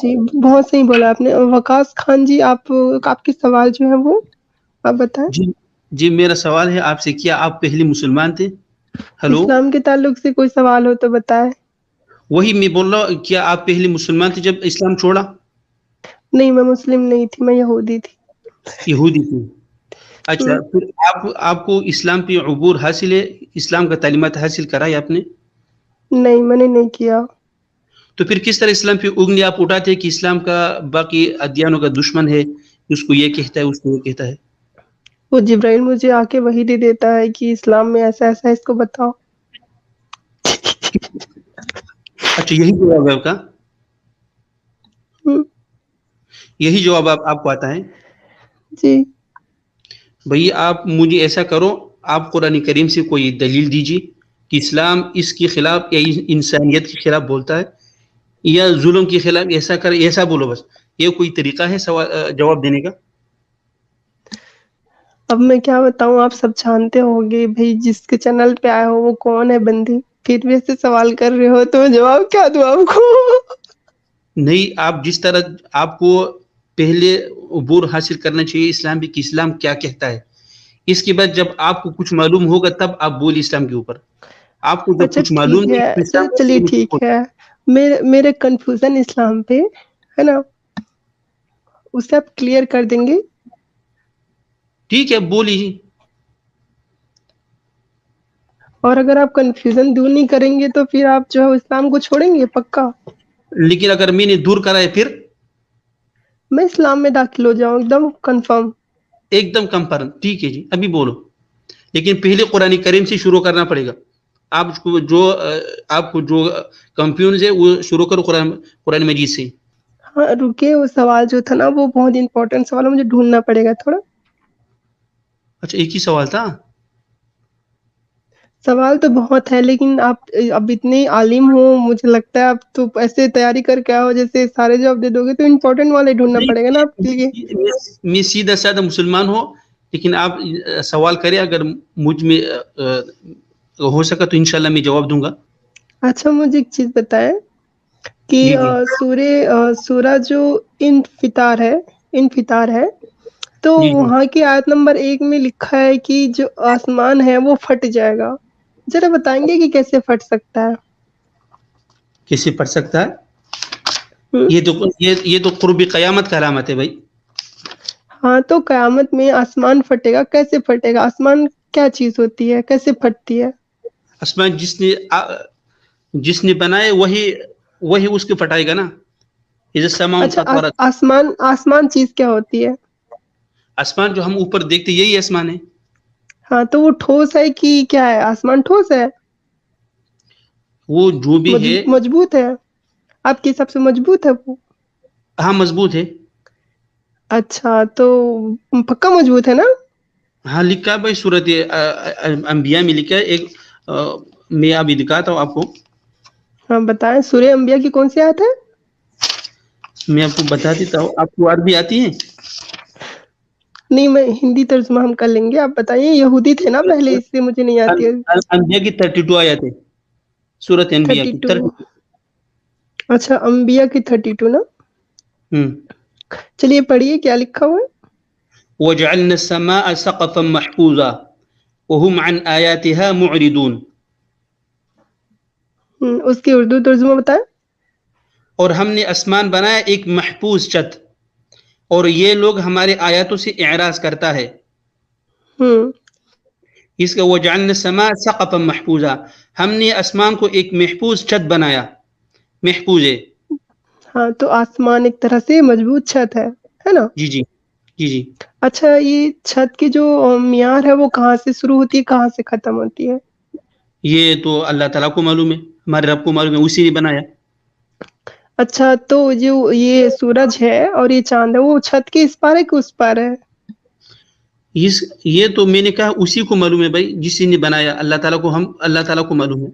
جی بہت صحیح بولا آپ نے. وقاص خان جی آپ کے سوال جو ہے وہ آپ بتائیں. جی جی میرا سوال ہے آپ سے، کیا آپ پہلے مسلمان تھے؟ ہلو، اسلام کے تعلق سے کوئی سوال ہو تو بتائیں. وہی میں بول رہا ہوں، کیا آپ پہلے مسلمان تھے جب اسلام چھوڑا؟ نہیں میں مسلم نہیں تھی، میں یہودی تھی. یہودی تھی. اچھا، ہوں، پھر آپ کو اسلام پہ عبور حاصل ہے، اسلام کا تعلیمات حاصل کرا ہے آپ نے؟ نہیں میں نے نہیں کیا. تو پھر کس طرح اسلام پہ انگلی آپ اٹھاتے ہیں کہ اسلام کا باقی ادیانوں کا دشمن ہے، اس کو یہ کہتا ہے اس کو وہ کہتا ہے؟ وہ جبرائیل مجھے آ کے وحی دے دیتا ہے کہ اسلام میں ایسا ایسا ہے، اس کو بتاؤ. اچھا، یہی جواب ہے آپ کا؟ ہوں، یہی جواب آپ کو آتا ہے؟ جی بھئی آپ مجھے ایسا کرو، آپ قرآن کریم سے کوئی دلیل دیجیے کہ اسلام اس کے خلاف یا انسانیت کے خلاف بولتا ہے یا ظلم کے خلاف. ایسا کر، ایسا بولو بس. یہ کوئی طریقہ ہے جواب دینے کا؟ اب میں کیا بتاؤں، آپ سب جانتے ہوں گے بھائی، جس کے چینل پہ آئے ہو وہ کون ہے بندی، پھر بھی ایسے سوال کر رہے ہو تو جواب کیا دوں آپ کو. نہیں، آپ جس طرح آپ کو پہلے عبور حاصل کرنا چاہیے اسلام بھی کہ اسلام کیا کہتا ہے، اس کے بعد جب آپ کو کچھ معلوم ہوگا تب آپ بولی اسلام کے اوپر. آپ کو جب اچھا کچھ معلوم ٹھیک نہیں ہے، کہ اسلام چلیے ٹھیک ہے. میرے کنفیوژن اسلام پہ ہے نا، اسے آپ کلیئر کر دیں گے. ٹھیک ہے بولی. اور اگر آپ کنفیوژن دور نہیں کریں گے تو پھر آپ جو ہے اسلام کو چھوڑیں گے پکا؟ لیکن اگر میں نے دور کرا ہے پھر؟ میں اسلام میں داخل ہو جاؤں ایک دم کنفرم. ایک دم کنفرم. ٹھیک ہے جی، ابھی بولو. لیکن پہلے قرآن کریم سے شروع کرنا پڑے گا. آپ کو جو کنفیوز ہے وہ شروع کرو قرآن مجید سے. ہاں رکے، وہ سوال جو تھا نا وہ بہت امپورٹنٹ سوال ہے، مجھے ڈھونڈنا پڑے گا تھوڑا. اچھا، ایک ہی سوال تھا؟ سوال تو بہت ہے لیکن آپ اب اتنے عالم ہو، مجھے لگتا ہے آپ تو ایسے تیاری کر کے آؤ جیسے سارے جواب دے دو گے، تو امپورٹنٹ والے ڈھونڈنا پڑے گا نا آپ کے لیے. میں سیدھا سادہ مسلمان ہوں، لیکن آپ سوال کریں، اگر مجھ میں ہو سکا تو انشاءاللہ میں جواب دوں گا. اچھا مجھے ایک چیز بتائیں کہ جی جی سورہ جو انفطار ہے تو جی جی وہاں کی آیت نمبر 1 میں لکھا ہے کہ جو آسمان ہے وہ پھٹ جائے گا. ذرا بتائیں گے کہ کیسے پھٹ سکتا ہے؟ کیسے پڑھ سکتا ہے؟ ہم، یہ تو قرب قیامت کا علامت ہے بھائی. ہاں تو قیامت میں آسمان پھٹے گا، کیسے پھٹے گا؟ آسمان کیا چیز ہوتی ہے، کیسے پھٹتی ہے؟ آسمان جس نے بنائے وہی اس کو پھٹائے گا نا. اذا السماء اچھا انفطرت. آسمان چیز کیا ہوتی ہے؟ آسمان جو ہم اوپر دیکھتے یہی آسمان ہے. ہاں تو وہ ٹھوس ہے کہ کیا ہے؟ آسمان ٹھوس ہے؟ وہ جو بھی ہے. مضبوط ہے؟ آپ کے حساب سے مضبوط ہے وہ؟ ہاں مضبوط ہے. اچھا تو پکا مضبوط ہے نا؟ ہاں لکھا ہے بھائی، سورۃ انبیاء میں لکھا ہے. میں ابھی دکھاتا ہوں آپ کو. ہاں بتائیں، سورہ انبیاء کی کون سی آیت ہے؟ میں آپ کو بتا دیتا ہوں. آپ کو عربی آتی ہے؟ نہیں میں ہندی ترجمہ ہم کر لیں گے، آپ بتائیے. یہودی تھے نا پہلے، اس لیے مجھے نہیں آتی ہے. انبیاء کی 32 آیات ہے. سورۃ انبیاء کی 32. 32. اچھا انبیاء کی 32 نا. ہوں. چلیے پڑھیے کیا لکھا ہوا ہے. وَجَعَلْنَا السَّمَاءَ سَقْفًا مَحْفُوظًا وَهُمْ عَنْ آيَاتِهَا مُعْرِضُونَ. اس کی اردو ترجمہ بتائیں. اور ہم نے آسمان بنایا ایک محفوظ چھت، اور یہ لوگ ہمارے آیاتوں سے اعراض کرتا ہے. ہوں اس کا وَجَعَلْنَا السَّمَاءَ سَقْفًا مَحْفُوظًا، ہم نے آسمان کو ایک محفوظ چھت بنایا. محفوظ ہے. ہاں تو آسمان ایک طرح سے مضبوط چھت ہے نا. جی جی جی جی. اچھا یہ چھت کی جو معیار ہے وہ کہاں سے شروع ہوتی ہے، کہاں سے ختم ہوتی ہے؟ یہ تو اللہ تعالیٰ کو معلوم ہے، ہمارے رب کو معلوم ہے، اسی نے بنایا. اچھا تو جو یہ سورج ہے اور یہ چاند ہے وہ چھت کے اس پار ہے کہ اس پار ہے؟ یہ تو میں نے کہا اسی کو معلوم ہے بھائی، جس نے بنایا. اللہ تعالیٰ کو معلوم ہے.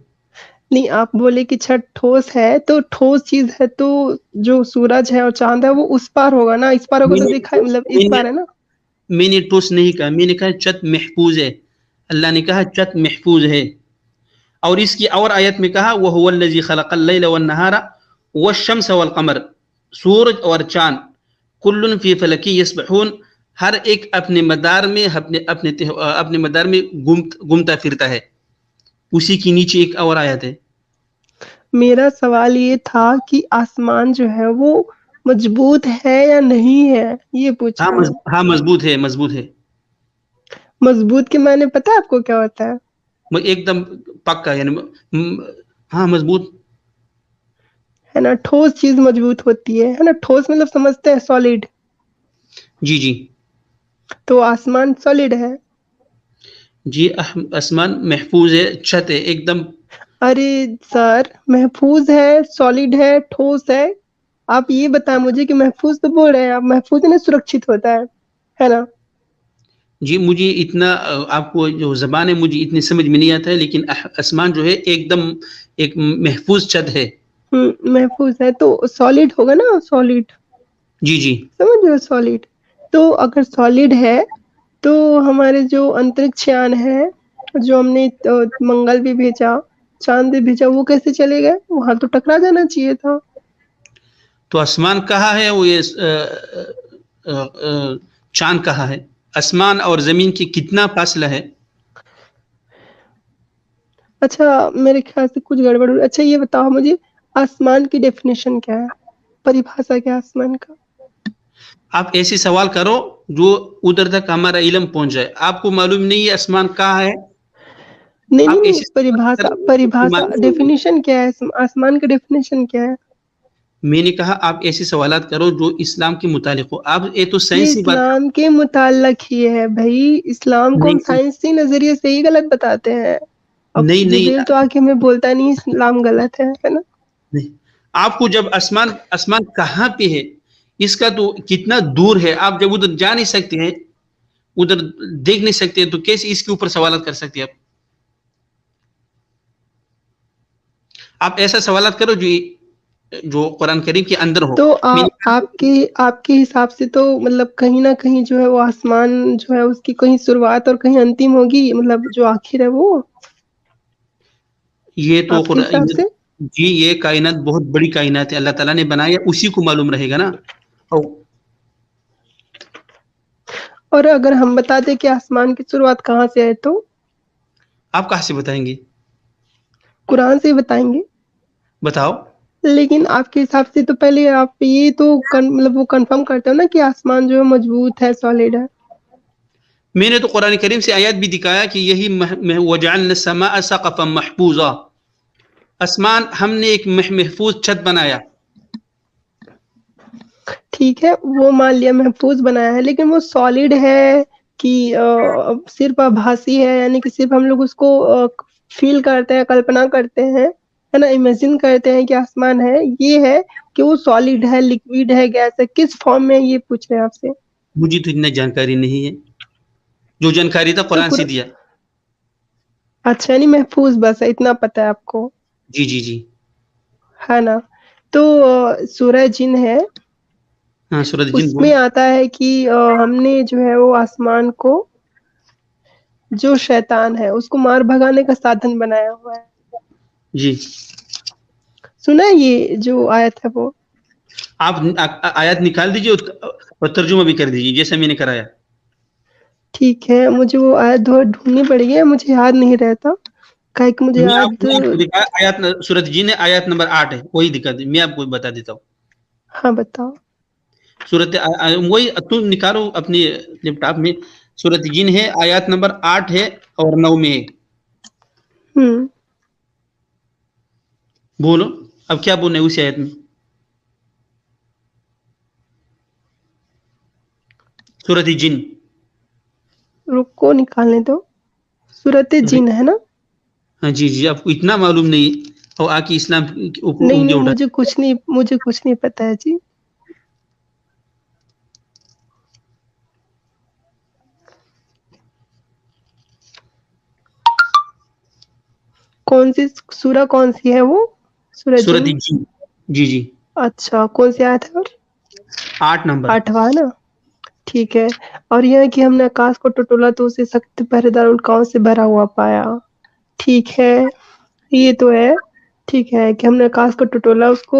نہیں آپ بولے کہ چھت ٹھوس ہے، تو ٹھوس چیز ہے تو جو سورج ہے اور چاند ہے وہ اس پار ہوگا نا، اس پار ہوگا میں تو نے دکھائے مطلب اس پار ہے نا. میں نے ٹوس نہیں کہا، میں نے کہا چھت محفوظ ہے. اللہ نے کہا چھت محفوظ ہے. اور اس کی اور آیت میں کہا وَهُوَ الَّذِي خَلَقَ اللَّيْلَ وَالنَّهَارَ وَالشَّمْسَ وَالْقَمَرَ. سورج اور چاند کل فی فلک یسبحون، ہر ایک اپنے مدار میں اپنے مدار میں گھومتا پھرتا ہے. اسی کی نیچے ایک اور آیت ہے. میرا سوال یہ تھا کہ آسمان جو ہے وہ مضبوط ہے یا نہیں ہے، یہ پوچھ رہے ہیں. ہاں مضبوط ہے، مضبوط ہے. مضبوط کے معنی پتہ ہے آپ کو کیا ہوتا ہے؟ ایک دم پکا، یعنی ہاں مضبوط ہے نا. ٹھوس چیز مضبوط ہوتی ہے نا. ٹھوس مطلب سمجھتے ہیں سالڈ. جی جی تو آسمان سالڈ ہے. جی آسمان محفوظ ہے، چھت ہے ایک دم. ارے سر، محفوظ ہے، سالڈ ہے، ٹھوس ہے. آپ یہ بتائیں مجھے کہ محفوظ تو بول رہے ہیں آپ، محفوظ ہے نا، سرکشت ہوتا ہے نا. جی مجھے اتنا آپ کو جو زبان ہے مجھے اتنی سمجھ میں نہیں آتا ہے، لیکن آسمان جو ہے ایک دم ایک محفوظ چھت ہے. محفوظ ہے تو سالڈ ہوگا نا، سالڈ. جی جی سمجھ رہے ہو، سالڈ. تو اگر سالڈ ہے تو ہمارے جو انترکش یان ہے، جو ہم نے منگل بھی بھیجا، چاند بھی بھیجا، وہ کیسے چلے گئے؟ وہاں تو ٹکرا جانا چاہیے تھا. تو آسمان کہاں ہے؟ وہ یہ چاند کہاں ہے؟ آسمان اور زمین کی کتنا فاصلہ ہے؟ اچھا میرے خیال سے کچھ گڑبڑ ہوئی. اچھا یہ بتاؤ مجھے، آسمان کی ڈیفینیشن کیا ہے، پریبھاشا کیا ہے آسمان کا؟ آپ ایسی سوال کرو جو ادھر تک ہمارا علم پہنچ جائے. آپ کو معلوم نہیں ہے آسمان کہاں ہے؟ نہیں نہیں آپ نہیں، ایسی سوال پریبھاشا، کرو جو آپ کو پریبھاشا معلوم نہیں ہے. ڈیفینیشن کیا ہے آسمان کا؟ ڈیفینیشن کیا ہے؟ میں نے کہا آپ ایسے سوالات کرو جو اسلام کے متعلق ہو. آپ یہ تو یہ سائنسی بات اسلام کے متعلق ہی ہے بھائی. اسلام کو ہم نہیں سائنسی نظریے سے ہی غلط بتاتے ہیں. اب نہیں جبریل نہیں تو آ کے ہمیں بولتا نہیں اسلام غلط ہے نا. نہیں. آپ کو جب آسمان کہاں پہ ہے اس کا تو کتنا دور ہے، آپ جب ادھر جا نہیں سکتے ہیں، ادھر دیکھ نہیں سکتے، تو کیسے اس کے اوپر سوالات کر سکتے ہیں؟ آپ ایسا سوالات کرو جو قرآن کریم کے اندر ہو. تو آپ کے حساب سے تو مطلب کہیں نہ کہیں جو ہے وہ آسمان جو ہے اس کی کہیں شروعات اور کہیں انتم ہوگی، مطلب جو آخر ہے وہ. یہ تو آپ کے حساب سے. جی یہ کائنات بہت بڑی کائنات ہے، اللہ تعالیٰ نے بنایا، اسی کو معلوم رہے گا نا. اور اگر ہم بتا دیں کہ آسمان کی شروعات کہاں سے ہے تو آپ کہاں سے بتائیں گے؟ قرآن سے ہی بتائیں گے. بتاؤ. لیکن آپ کے حساب سے تو پہلے آپ یہ تو مطلب وہ کنفرم کرتے ہو نا کہ آسمان جو ہے مضبوط ہے، سالڈ ہے. میں نے تو قرآن کریم سے آیات بھی دکھایا کہ یہی وَجَعَلْنَا السَّمَاءَ سَقْفًا مَحْفُوظًا، آسمان ہم نے ایک محفوظ چھت بنایا. ٹھیک ہے وہ مان لیا محفوظ بنایا ہے، لیکن وہ سالڈ ہے کہ صرف آبھاسی ہے، یعنی کہ صرف ہم لوگ اس کو فیل کرتے ہیں، کلپنا کرتے ہیں، ہے نا، امیجن کرتے ہیں کہ آسمان ہے. یہ ہے کہ وہ سالڈ ہے، لکوڈ ہے، گیس ہے، کس فارم میں، یہ پوچھ رہے ہیں آپ سے. مجھے تو اتنا جانکاری نہیں ہے، جو جانکاری تھا تو قرآن سے دیا. اچھا یعنی محفوظ بس ہے، اتنا پتہ ہے آپ کو. جی جی جی ہے نا. تو سورہ جن ہے، ہاں سورۃ اس الجن بول. میں آتا ہے کہ ہم نے جو ہے وہ آسمان کو، جو شیطان ہے، اس کو مار بھگانے کا سادھن بنایا ہوا ہے. جی سنا یہ جو آیت ہے وہ. آپ آیات نکال دیجیے اور ترجمہ بھی کر دیجیے جیسا میں نے کرایا. ٹھیک ہے، مجھے وہ آیت ڈھونڈنی پڑے گی، مجھے یاد نہیں رہتا. مجھے میں آپ یاد. کو دکھایا آیات سورۃ جن آیات نمبر 8 ہے، وہی دکھا دی، میں آپ کو بتا دیتا ہوں. ہاں بتاؤ. سورۃ وہی تم نکالو اپنی لیپ ٹاپ میں. سورۃ جن ہے، آیات نمبر 8 ہے اور 9 میں ہے. بولو اب کیا بولنا ہے اسی آیت میں. سورۃ جن. رکو نکالنے دو. سورۃ جن ہے نا. ہاں جی جی، آپ کو اتنا معلوم نہیں اور آ کے اسلام نہیں انگلی نہیں، اٹھا. مجھے کچھ نہیں پتا ہے جی. کون سی سورہ، کون سی ہے وہ؟ سورہ سورۃ جن. جن. جی جی اچھا کون سی آیت ہے؟ 8 نمبر. 8واں نا. ٹھیک ہے. اور یہ کہ ہم نے آکاش کو ٹٹولا تو اسے سخت پہرے دار الکاؤں سے بھرا ہوا پایا. ٹھیک ہے، یہ تو ہے. ٹھیک ہے کہ ہم نے آکاش کو ٹٹولا، اس کو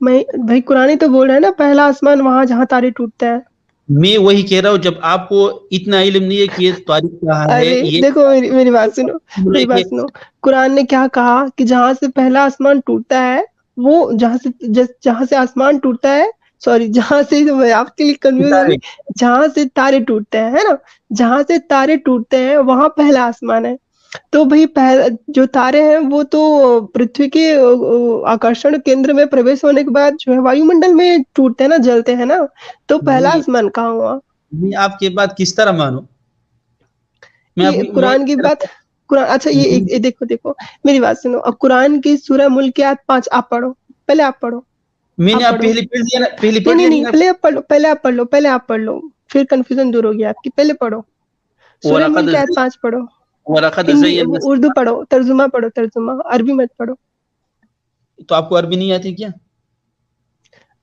میں بھائی قرآن ہی تو بول رہا ہے نا پہلا آسمان وہاں جہاں تارے ٹوٹتے ہیں. میں وہی کہہ رہا ہوں جب آپ کو اتنا علم نہیں ہے کہ یہ تاریخ کہاں ہے ارے یہ دیکھو میری بات سنو قرآن نے کیا کہا کہ جہاں سے پہلا آسمان ٹوٹتا ہے وہ جہاں سے آسمان ٹوٹتا ہے سوری جہاں سے میں آپ کے لیے کنفیوز ہو گئی جہاں سے تارے ٹوٹتے ہیں ہے نا جہاں سے تارے ٹوٹتے ہیں وہاں پہلا آسمان ہے. تو بھائی جو تارے ہیں وہ تو پرتھوی کے آکرشن کیندر میں پرویش ہونے کے بعد جو ہے وایو منڈل میں ٹوٹتے ہیں نا جلتے ہیں نا تو پہلا آسمان کہاں ہوا؟ میں آپ کی بات کس طرح مانوں؟ یہ قرآن کی بات قرآن اچھا یہ دیکھو میری بات سنو اب قرآن کی سورہ ملکیات 5 آپ پڑھو پہلے آپ پڑھو میں نے آپ پہلے پڑھ لیا نا پہلے پڑھ لیا نہیں پہلے آپ پڑھ لو پھر کنفیوژن دور ہو گیا آپ کی پہلے پڑھو سورہ وَلَقَدْ ملکیات 5 پڑھو وَلَقَدْ ہندی زَيَّنَّا اردو پڑھو ترجمہ عربی مت پڑھو. تو آپ کو عربی نہیں آتی کیا؟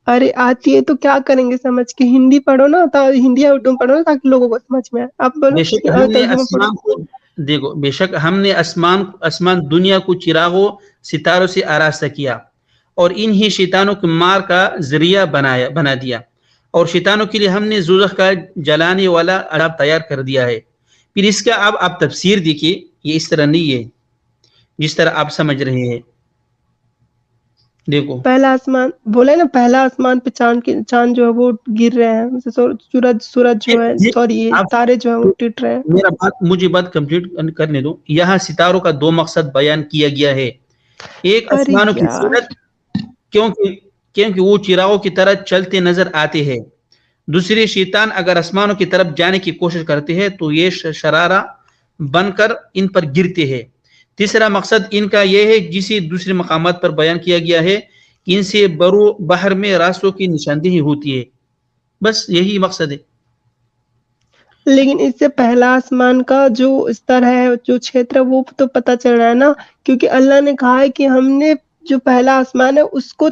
ارے آتی ہے تو کیا کریں گے سمجھ کے ہندی پڑھو نا ہندی یا اردو پڑھو نا تاکہ لوگوں کو سمجھ میں آئے. آپ بولو بے شک ہم نے ترجمہ پڑھو. آسمان کو دیکھو بے شک ہم نے آسمان دنیا کو چراغوں ستاروں سے آراستہ کیا اور انہی شیطانوں کو مار کا ذریعہ بنا دیا اور شیطانوں کے لیے ہم نے دوزخ کا جلانے والا عذاب تیار کر دیا ہے. پھر اس کا اب آپ تفسیر دیکھیے یہ اس طرح نہیں ہے جس طرح آپ سمجھ رہے ہیں. دیکھو پہلا آسمان بولے نا پہلا آسمان پہ چاند جو ہے وہ گر رہے ہیں سورج جو ہے سوری آپ تارے جو ہے وہ ٹوٹ رہے ہیں. مجھے بات کمپلیٹ کرنے دو. یہاں ستاروں کا 2 مقصد بیان کیا گیا ہے. ایک ارے آسمانوں کی یار صورت کیونکہ وہ چراغوں کی طرح چلتے نظر آتے ہیں. دوسرے شیطان اگر آسمانوں کی طرف جانے کی کوشش کرتے ہیں تو یہ شرارہ بن کر ان پر گرتے ہیں. تیسرا مقصد ان کا یہ ہے جسے دوسرے مقامات پر بیان کیا گیا ہے ان سے برو بحر میں راستوں کی نشاندہی ہوتی ہے. بس یہی مقصد ہے. لیکن اس سے پہلا آسمان کا جو استر ہے جو چھیتر وہ تو پتہ چل رہا ہے نا کیونکہ اللہ نے کہا ہے کہ ہم نے جو پہلا آسمان ہے اس کو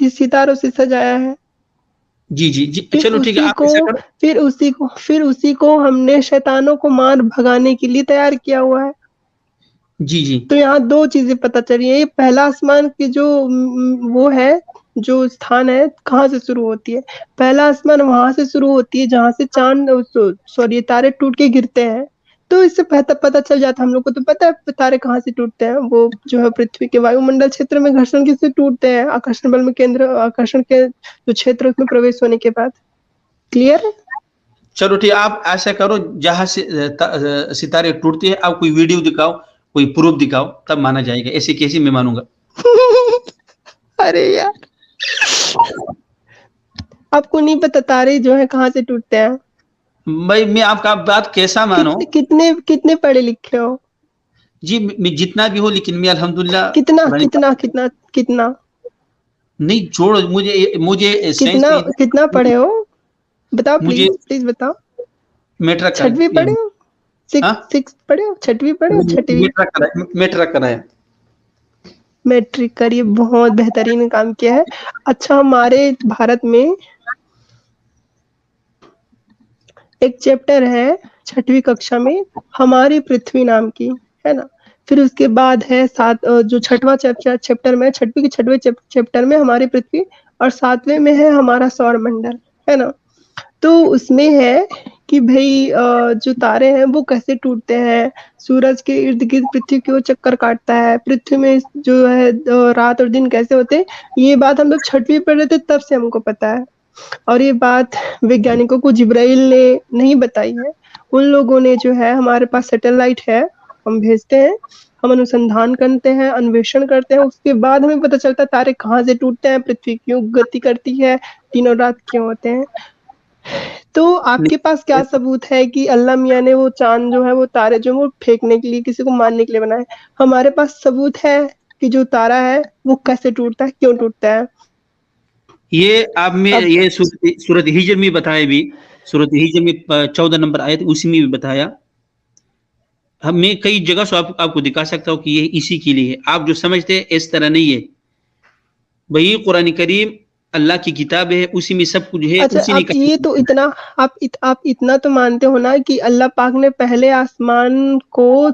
ستاروں سے سجایا ہے. جی چلو ٹھیک ہے آپ ایسا کرو پھر اسی کو ہم نے شیطانوں کو مار بھگانے کے لیے تیار کیا ہوا ہے. جی تو یہاں 2 چیزیں پتہ چلی ہیں. یہ پہلا آسمان کی جو وہ ہے جو استھان ہے کہاں سے شروع ہوتی ہے؟ پہلا آسمان وہاں سے شروع ہوتی ہے جہاں سے چاند سوری تارے ٹوٹ کے گرتے ہیں. تو اس سے پتہ چل جاتا ہم لوگ کو تو پتہ ہے تارے کہاں سے ٹوٹتے ہیں. وہ جو ہے پرتھوی کے وایو منڈل چھیتر میں گھرشن کس سے ٹوٹتے ہیں آکرشن بل میں آکرشن کے جو چھیتر اس میں پرویش ہونے کے بعد. کلیئر ہے؟ چلو ٹھیک آپ ایسا کرو جہاں سے ستارے ٹوٹتے ہیں آپ کوئی ویڈیو دکھاؤ کوئی پروف دکھاؤ تب مانا جائے گا. ایسے کیسے میں مانوں گا؟ ارے یار آپ کو نہیں پتا تارے جو ہے کہاں سے ٹوٹتے ہیں؟ بھائی میں آپ کا بات کیسا مانوں؟ کتنے پڑھے لکھے ہو؟ جی میں جتنا بھی ہو لیکن میں الحمدللہ کتنا نہیں چھوڑ مجھے سائنس میں کتنا پڑھے ہو بتاؤ مجھے پلیز بتاؤ. میٹرک 6ویں پڑھے ہو 6 پڑھے ہو 6ویں پڑھے ہو 6ویں میٹرک کرایا. میٹرک کریے بہت بہترین کام کیا ہے. اچھا ہمارے بھارت میں ایک چیپٹر ہے 6ویں ککشا میں ہماری پرتھوی نام کی ہے نا. پھر اس کے بعد ہے جو 6واں چیپٹر میں 6ویں چیپٹر میں ہماری پرتھوی اور 7ویں میں ہے ہمارا سور منڈل ہے نا. تو اس میں ہے کہ بھائی جو تارے ہیں وہ کیسے ٹوٹتے ہیں. سورج کے ارد گرد پرتھوی کی چکر کاٹتا ہے. پرتھوی میں جو ہے رات اور دن کیسے ہوتے ہیں یہ بات ہم لوگ 6ویں پڑھ رہے تھے تب سے ہم کو پتا ہے. اور یہ بات ویگیانکوں کو جبرائیل نے نہیں بتائی ہے. ان لوگوں نے جو ہے ہمارے پاس سیٹلائٹ ہے ہم بھیجتے ہیں ہم انوسندھان کرتے ہیں انویشن کرتے ہیں اس کے بعد ہمیں پتہ چلتا ہے تارے کہاں سے ٹوٹتے ہیں پرتھوی کیوں گتی کرتی ہے دن اور رات کیوں ہوتے ہیں. تو آپ کے پاس کیا ثبوت ہے کہ اللہ میاں نے وہ چاند جو ہے وہ تارے جو وہ پھینکنے کے لیے کسی کو مارنے کے لیے بنائے؟ ہمارے پاس ثبوت ہے کہ جو تارا ہے وہ کیسے ٹوٹتا ہے کیوں ٹوٹتا ہے. یہ آپ میں اب یہ سورۃ ہجر میں بتایا بھی سورۃ ہجر میں 14 نمبر آیت اسی میں بھی بتایا. میں کئی جگہ سے آپ کو دکھا سکتا ہوں کہ یہ اسی کے لیے ہے. آپ جو سمجھتے ہیں اس طرح نہیں ہے. وہی قرآن کریم اللہ کی کتاب ہے اسی میں سب کچھ ہے اچھا اسی نے آپ یہ تو اتنا آپ اتنا تو مانتے ہو نا کہ اللہ پاک نے پہلے آسمان کو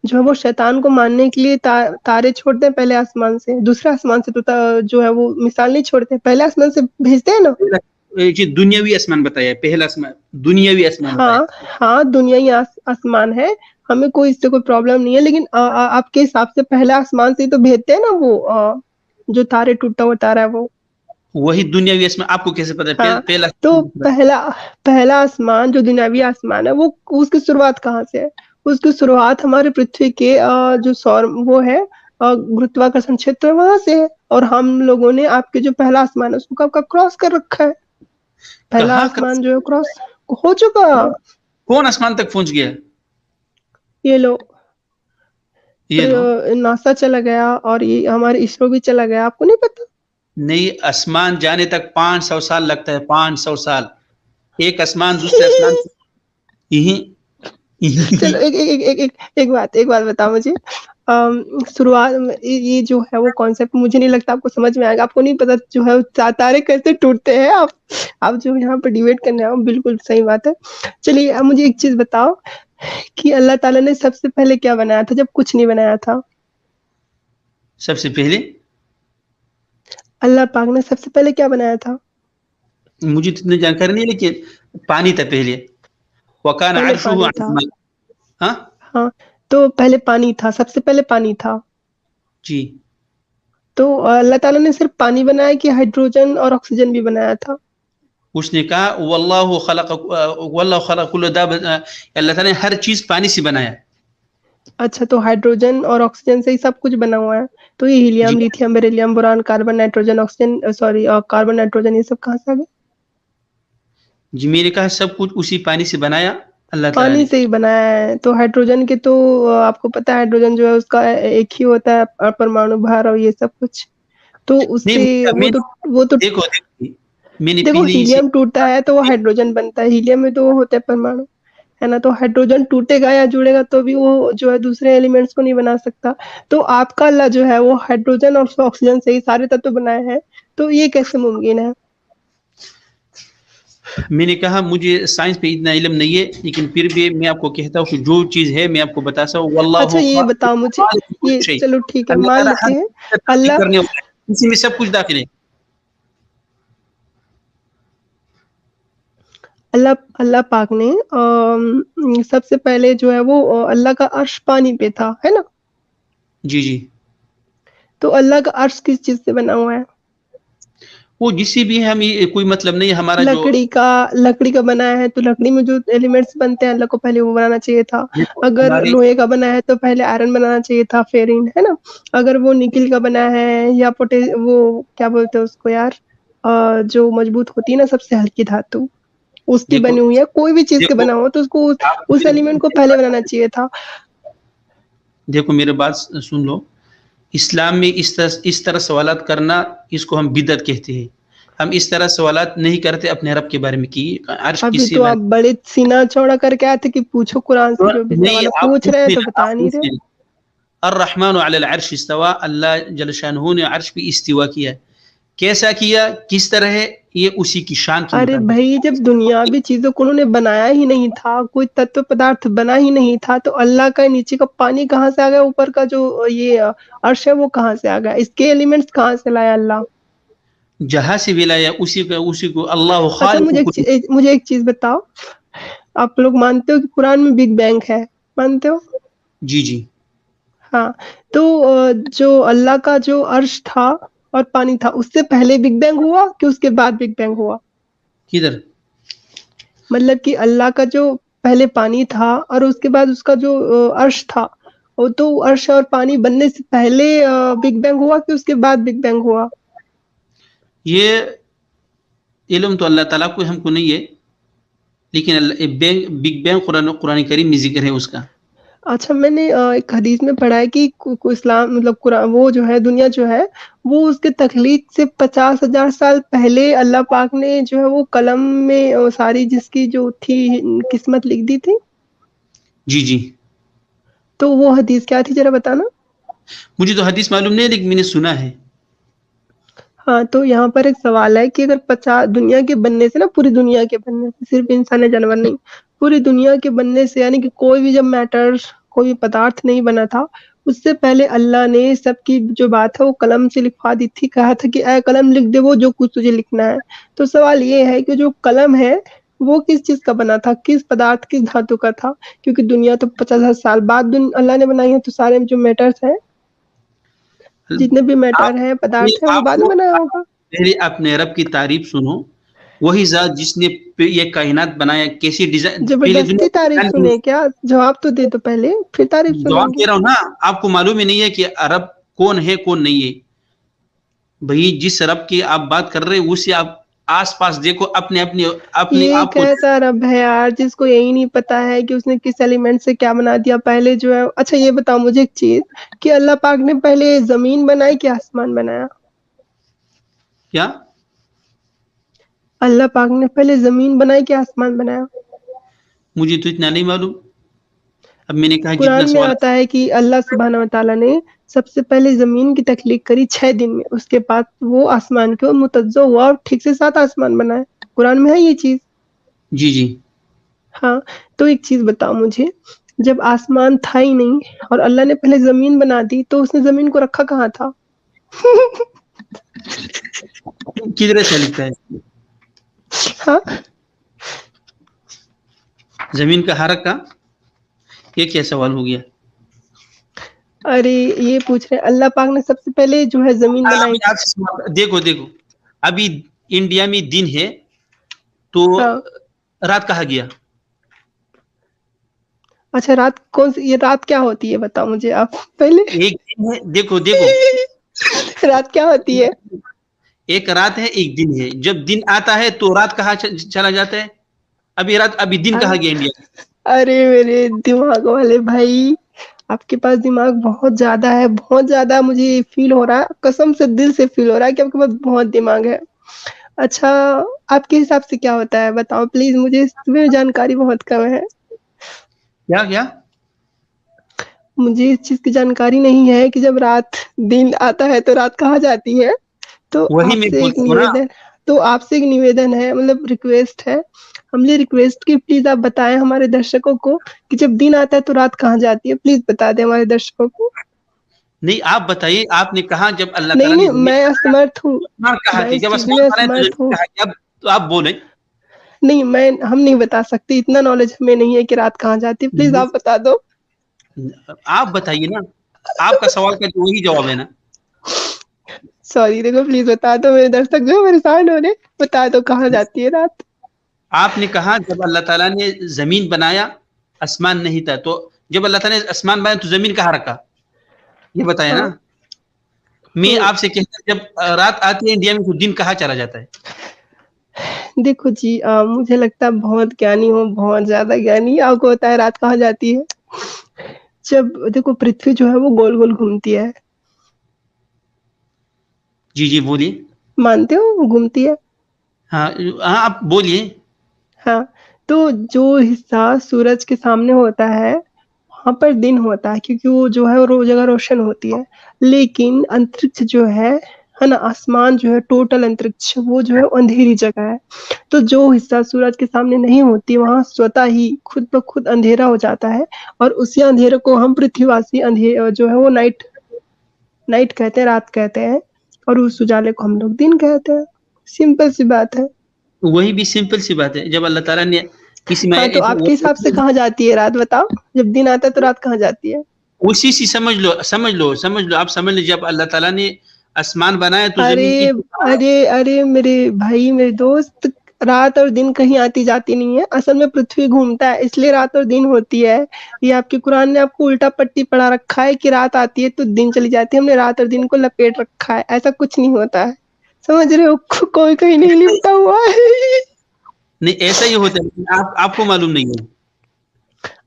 جو ہے وہ شیطان کو ماننے کے لیے تارے چھوڑتے ہیں پہلے آسمان سے, دوسرے آسمان سے تو جو ہے وہ مثال نہیں چھوڑتے, پہلے آسمان سے بھیجتے ہیں نا. جی دنیاوی آسمان بتایا, پہلا آسمان دنیاوی آسمان بتایا. ہاں دنیائی آسمان ہے, ہمیں کوئی اس سے کوئی پرابلم نہیں ہے, لیکن آپ کے حساب سے پہلا آسمان سے تو بھیجتے ہیں نا وہ جو تارے ٹوٹا ہوا تارا ہے وہ, وہی دنیاوی آسمان. آپ کو کیسے پتا ہے ہاں پہلا تو پہلا آسمان جو دنیاوی آسمان ہے وہ اس کی شروعات کہاں سے ہے؟ اس کی شروعات ہمارے پرتھوی کے جو سور وہ ہے گرتواکرشن چھیتر وہاں سے ہے, اور ہم لوگوں نے آپ کے جو پہلا آسمان ہے اس کو کب کراس کر رکھا ہے. پہلا کہاں آسمان جو ہے کراس ہو چکا. کون آسمان تک پہنچ گیا؟ یہ لو یہ لو ناسا چلا گیا, اور یہ ہمارے اسرو بھی چلا گیا, آپ کو نہیں پتا؟ نہیں, آسمان جانے تک 500 سال لگتا ہے, 500 سال. ایک آسمان دوسرے آسمان چلو ایک بات بتاؤ مجھے, شروعات یہ جو ہے وہ کانسیپٹ مجھے نہیں لگتا آپ کو سمجھ میں آئے گا. آپ کو نہیں پتا جو ہے تارے کیسے ٹوٹتے ہیں, آپ جو یہاں پہ ڈیبیٹ کرنے آؤ, بالکل صحیح بات ہے. چلیے اب مجھے ایک چیز بتاؤ کہ اللہ تعالیٰ نے سب سے پہلے کیا بنایا تھا جب کچھ نہیں بنایا تھا؟ سب سے پہلے اللہ پاک نے سب سے پہلے کیا بنایا تھا؟ مجھے تو اتنی جانکاری نہیں ہے, لیکن پانی تھا پہلے. وَكَانَ پہلے عَرْشُهُ پانی عَلَى تھا. الْمَاءِ. ہاں ہاں تو پہلے پانی تھا, سب سے پہلے پانی تھا. جی تو اللہ تعالیٰ نے صرف پانی بنایا کہ ہائیڈروجن اور آکسیجن بھی بنایا تھا؟ اس نے کہا واللہ خلق كل دابة, اللہ تعالیٰ نے ہر چیز پانی سے بنایا. اچھا تو ہائیڈروجن اور آکسیجن سے ہی سب کچھ بنا ہوا ہے, تو یہ جی helium, lithium, beryllium, boron, carbon, nitrogen, oxygen, sorry carbon, nitrogen, یہ سب کہاں سے آ گئے؟ جی میں نے کہا سب کچھ اسی پانی سے بنایا اللہ تعالیٰ پانی نے. سے ہی بنایا ہے. تو ہائیڈروجن کے تو آپ کو پتا ہے ہائیڈروجن جو ہے اس کا ایک ہی ہوتا ہے پرمانو بھار اور یہ سب کچھ, تو اس سے نہیں وہ تو دیکھو میں نے دیکھو پہلے ہیلیم ٹوٹتا ہے تو وہ ہائیڈروجن بنتا ہے, ہیلیم میں تو وہ ہوتا ہے پرمانو, ہے نا. تو ہائیڈروجن ٹوٹے گا یا جڑے گا تو بھی وہ جو ہے دوسرے ایلیمنٹس کو نہیں بنا سکتا. تو آپ کا اللہ جو ہے وہ ہائیڈروجن اور آکسیجن سے ہی سارے تتو بنائے ہیں, تو یہ کیسے ممکن ہے؟ میں نے کہا مجھے سائنس پہ اتنا علم نہیں ہے, لیکن پھر بھی میں آپ کو کہتا ہوں کہ جو چیز ہے میں آپ کو بتاتا ہوں. واللہ اچھا یہ بتاؤ مجھے, یہ چلو ٹھیک ہے اللہ مان تعالیٰ لیتے ہر ہیں چیز کا تخلیق اللہ کرنے والا ہے, اسی میں سب کچھ داخل ہے. اللہ پاک نے سب سے پہلے جو ہے وہ اللہ کا عرش پانی پہ تھا, ہے نا. جی جی تو اللہ کا عرش کس چیز سے بنا ہوا ہے؟ وہ جسی بھی ہے, ہمیں کوئی مطلب نہیں ہمارا جو لکڑی کا بنایا ہے, تو لکڑی میں جو ایلیمنٹس بنتے ہیں اللہ کو پہلے وہ بنانا چاہیے تھا. اگر ہمارے لوہے کا بنا ہے تو پہلے آئرن بنانا چاہیے تھا, فیرین, ہے نا. اگر وہ نکل کا بنا ہے یا وہ کیا بولتے ہیں اس کو یار, جو مضبوط ہوتی ہے نا سب سے ہلکی دھاتو, اس کی دیکھو بنی ہوئی ہے, کوئی بھی چیز کے دیکھو بنا ہو تو اس کو آپ اس ایلیمنٹ کو پہلے بنانا چاہیے تھا. دیکھو میرے بات سن لو, اسلام میں اس طرح سوالات کرنا اس کو ہم بدعت کہتے ہیں. ہم اس طرح سوالات نہیں کرتے اپنے رب کے بارے میں کہ عرش ابھی کس سے تو آپ بنا. بڑے سینہ چوڑا کر کے آئے تھے کہ پوچھو قرآن سے, جو بھی نہیں سوال آپ پوچھ رہے ہیں پوچھ تو لینا, بتا آپ نہیں پوچھ رہے. لینا. الرحمن علی العرش استوى, اللہ جل شانہ نے عرش پہ استوا کیا. کیسا کیا, کس طرح ہے, یہ اسی کی شان کے ارے مطابق. بھائی جب دنیاوی چیزوں کو انہوں نے بنایا ہی نہیں تھا, کوئی تتو پدارتھ بنا ہی نہیں تھا, تو اللہ کا نیچے کا پانی کہاں سے آ گیا, اوپر کا جو یہ عرش ہے وہ کہاں سے آ گیا, اس کے ایلیمنٹس کہاں سے لایا اللہ؟ جہاں سے بھی لایا اسی کو اللہ اچھا خالق کل. مجھے ایک چیز بتاؤ, آپ لوگ مانتے ہو کہ قرآن میں بگ بینگ ہے, مانتے ہو؟ جی جی ہاں تو جو اللہ کا جو عرش تھا اور پانی تھا, اس سے پہلے بگ بینگ ہوا کہ اس کے بعد بگ بینگ ہوا؟ کدھر؟ مطلب کہ اللہ کا جو پہلے پانی تھا اور اس کے بعد اس کا جو عرش تھا, وہ تو عرش اور پانی بننے سے پہلے بگ بینگ ہوا کہ اس کے بعد بگ بینگ ہوا؟ یہ علم تو اللہ تعالیٰ کو ہم کو نہیں ہے, لیکن بگ بینگ قرآن کریم میں ذکر ہے اس کا. اچھا میں نے ایک حدیث میں پڑھا ہے کہ اسلام مطلب قرآن وہ جو ہے دنیا جو ہے وہ اس کے تخلیق سے 50,000 سال پہلے اللہ پاک نے جو ہے وہ قلم میں ساری جس کی جو تھی قسمت لکھ دی تھی. جی جی تو وہ حدیث کیا تھی ذرا بتانا. مجھے تو حدیث معلوم نہیں, لیکن میں نے سنا ہے. ہاں تو یہاں پر ایک سوال ہے کہ اگر 50 دنیا کے بننے سے نا, پوری دنیا کے بننے سے, صرف انسان جانور نہیں, پوری دنیا کے بننے سے, یعنی کہ کوئی بھی جب میٹر کوئی پدارتھ نہیں بنا تھا. اس سے پہلے اللہ نے سب کی جو بات ہے وہ قلم سے لکھوا دی تھی. کہا تھا کہ اے قلم لکھ دے وہ جو کچھ تجھے لکھنا ہے. تو سوال یہ ہے کہ جو قلم ہے وہ کس چیز کا بنا تھا, کس پدارتھ کس دھاتو کا تھا؟ کیونکہ دنیا تو 50,000 سال بعد اللہ نے بنائی ہے, تو سارے جو میٹرز ہیں جتنے بھی میٹر ہیں پدارتھ ہیں وہ بعد میں بنایا ہوگا. پہلے اپنے رب کی تعریف سنو. وہی ذات جس نے یہ کائنات بنایا, کیسی ڈیزائن, پہلے زبردستی تعریف سنیں کیا؟ جواب تو دے دو پہلے, پھر تعریف سنیں جواب گے. دے رہا ہوں نا. آپ کو معلوم ہی نہیں ہے کہ رب کون ہے کون نہیں ہے. بھائی جس رب کی آپ بات کر رہے ہیں اسے آپ آس پاس دیکھو, اپنے یہ آپ کو. کیسا رب ہے یار جس کو یہی نہیں پتا ہے کہ اس نے کس ایلیمنٹ سے کیا بنا دیا پہلے جو ہے. اچھا یہ بتاؤ مجھے ایک چیز, کہ اللہ پاک نے پہلے زمین بنائی کہ آسمان بنایا؟ کیا اللہ پاک نے پہلے زمین بنائی کہ آسمان بنایا؟ مجھے تو اتنا نہیں معلوم. اب میں نے کہا جتنا قرآن میں سوال. آتا ہے کہ اللہ سبحانہ و تعالیٰ نے سب سے پہلے زمین کی تخلیق کری 6 دن میں, اس کے بعد وہ آسمان کے متوجہ ہوا اور ٹھیک سے 7 آسمان بنائے. قرآن میں ہے یہ چیز. جی جی ہاں تو ایک چیز بتاؤ مجھے, جب آسمان تھا ہی نہیں اور اللہ نے پہلے زمین بنا دی, تو اس نے زمین کو رکھا کہاں تھا؟ کدھر سے لکھتا ہے ہاں زمین کا حرک کا؟ یہ کیا سوال ہو گیا؟ ارے یہ پوچھ رہے اللہ پاک نے سب سے پہلے جو ہے زمین بنائی تھی. دیکھو ابھی انڈیا میں دن ہے تو ہاں رات کہاں گیا؟ اچھا رات کون سی, یہ رات کیا ہوتی ہے بتاؤ مجھے آپ پہلے. ایک دن ہے, دیکھو رات کیا ہوتی ہے؟ ایک رات ہے ایک دن ہے. جب دن آتا ہے تو رات کہاں چلا جاتا ہے؟ ابھی دن کہاں گیا انڈیا میں؟ ارے میرے دماغ والے بھائی, آپ کے پاس دماغ بہت زیادہ ہے, بہت زیادہ. مجھے فیل ہو رہا ہے, قسم سے دل سے فیل ہو رہا ہے کہ آپ کے پاس بہت دماغ ہے. اچھا آپ کے حساب سے کیا ہوتا ہے بتاؤ پلیز, مجھے اس میں جانکاری بہت کم ہے. کیا مجھے اس چیز کی جانکاری نہیں ہے کہ جب رات دن آتا ہے تو رات کہاں جاتی ہے. تو وہی آپ میں سے ایک بولتا ہوں نا. نویدن ہے, مطلب ریکویسٹ ہے, ہم یہ ریکویسٹ کی پلیز آپ بتائیں ہمارے درشکوں کو کہ جب دن آتا ہے تو رات کہاں جاتی ہے. پلیز بتا دیں ہمارے درشکوں کو. نہیں آپ بتائیے, آپ نے کہا جب اللہ نہیں تعالیٰ نے نہیں, میں اسمرتھ ہوں, کہا میں تھی, اس جب چیز آسمان میں بنائے تو اسمرتھ ہوں. کہا کہ اب تو آپ بولیں. نہیں ہم نہیں بتا سکتے, اتنا نالج ہمیں نہیں ہے کہ رات کہاں جاتی ہے. پلیز آپ بتا دو. آپ بتائیے نا, آپ کا سوال کا وہی جواب ہے نا. سوری دیکھو پلیز بتا دو, میرے درشک جو پریشان ہو رہے, بتا دو کہاں جاتی ہے رات. آپ نے کہا جب اللہ تعالیٰ نے زمین بنایا آسمان نہیں تھا, تو جب اللہ تعالیٰ نے آسمان بنایا تو زمین کہاں رکھا, یہ بتایا ہاں نا. میں ہوں. آپ سے کہتا ہوں جب رات آتی ہے انڈیا میں تو دن کہاں چلا جاتا ہے؟ دیکھو جی, مجھے لگتا ہے بہت گیانی ہو, بہت زیادہ گیانی. آپ کو بتا ہے رات کہاں جاتی ہے؟ جب دیکھو پرتھوی جو ہے وہ گول گول گھومتی ہے. جی جی بولیے. مانتے ہو وہ گھومتی ہے؟ ہاں ہاں آپ بولیے. ہاں تو جو حصہ سورج کے سامنے ہوتا ہے وہاں پر دن ہوتا ہے, کیونکہ وہ جو ہے وہ جگہ روشن ہوتی ہے. لیکن انترکش جو ہے نا, آسمان جو ہے ٹوٹل انترکش, وہ جو ہے اندھیری جگہ ہے. تو جو حصہ سورج کے سامنے نہیں ہوتی وہاں سوتا ہی خود بخود اندھیرا ہو جاتا ہے, اور اسی اندھیرے کو ہم پرتھوی واسی جو ہے وہ نائٹ کہتے ہیں, رات کہتے ہیں, اور اس اجالے کو ہم لوگ دن کہتے ہیں. سمپل سی بات ہے. وہی بھی سمپل سی بات ہے. جب اللہ تعالیٰ نے کسی میں ہاں تو آپ کے حساب سے کہاں جاتی ہے رات بتاؤ, جب دن آتا ہے تو رات کہاں جاتی ہے؟ اسی سے سمجھ لو آپ سمجھ لیجیے. جب اللہ تعالیٰ نے آسمان بنایا تو زمین ارے کی ارے میرے بھائی, میرے دوست, رات اور دن کہیں آتی جاتی نہیں ہے. اصل میں پرتھوی گھومتا ہے, اس لیے رات اور دن ہوتی ہے. یہ آپ کے قرآن نے آپ کو الٹا پٹی پڑھا رکھا ہے کہ رات آتی ہے تو دن چلی جاتی ہے. ہم نے رات اور دن کو لپیٹ رکھا ہے, ایسا کچھ نہیں ہوتا ہے. سمجھ رہے ہو, کوئی کہیں نہیں لپٹا ہوا ہے. نہیں ایسا ہی ہوتا ہے, آپ کو معلوم نہیں ہے.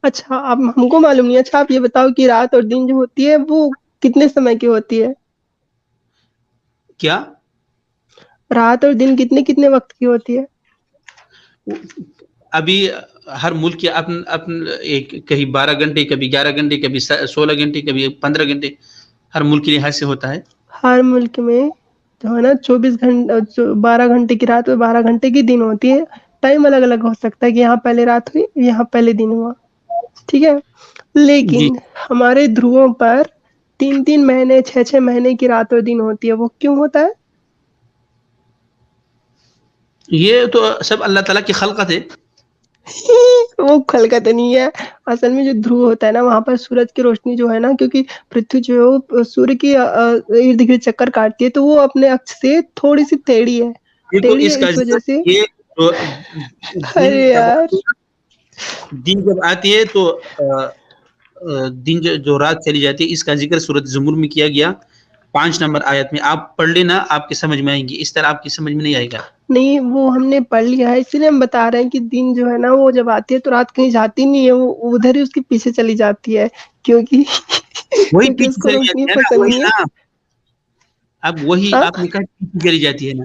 اچھا اب ہم کو معلوم نہیں. اچھا آپ یہ بتاؤ کہ رات اور دن جو ہوتی ہے وہ کتنے سمے کی ہوتی ہے؟ کیا رات اور دن کتنے کتنے وقت کی ہوتی ہے؟ ابھی ہر ملک کے کہیں 12 گھنٹے, کبھی 11 گھنٹے, کبھی 16 گھنٹے, کبھی 15 گھنٹے, ہر ملک کے لحاظ سے ہوتا ہے. ہر ملک میں جو ہے نا 24 گھنٹے 12 گھنٹے کی رات اور 12 گھنٹے کی دن ہوتی ہے. ٹائم الگ الگ ہو سکتا ہے کہ یہاں پہلے رات ہوئی, یہاں پہلے دن ہوا, ٹھیک ہے. لیکن ہمارے دھروؤں پر 3 مہینے 6 مہینے کی رات اور دن ہوتی ہے، وہ کیوں ہوتا ہے؟ یہ تو سب اللہ تعالیٰ کی خلقت ہے. وہ خلقت نہیں ہے، اصل میں جو دھرو ہوتا ہے نا وہاں پر سورج کی روشنی جو ہے نا، کیونکہ پرتھوی جو ہے سوریہ کی ارد گرد چکر کاٹتی ہے، تو وہ اپنے اکس سے تھوڑی سی ٹیڑھی ہے، دیکھو ٹیڑھی اس ہے کا اس وجہ سے. یہ تو ارے یار دن جب آتی ہے تو دن جو رات چلی جاتی ہے، اس کا ذکر سورۃ زمر میں کیا گیا 5 نمبر آیت میں. آپ پڑھ لینا، آپ کی سمجھ میں آئیں گی، اس طرح آپ کی سمجھ میں نہیں آئے گا. نہیں، وہ ہم نے پڑھ لیا ہے، اسی لیے ہم بتا رہے ہیں کہ دن جو ہے نا وہ جب آتی ہے تو رات کہیں جاتی نہیں ہے، وہ ادھر ہی اس کے پیچھے چلی جاتی ہے، کیونکہ وہی کیونکہ اس پیچھے کو چلی روشنی جاتی ہے نا، پسند وہی نہیں ہے. نا. اب وہی ہاں آپ نے کہا پیچھے چلی جاتی ہے نا،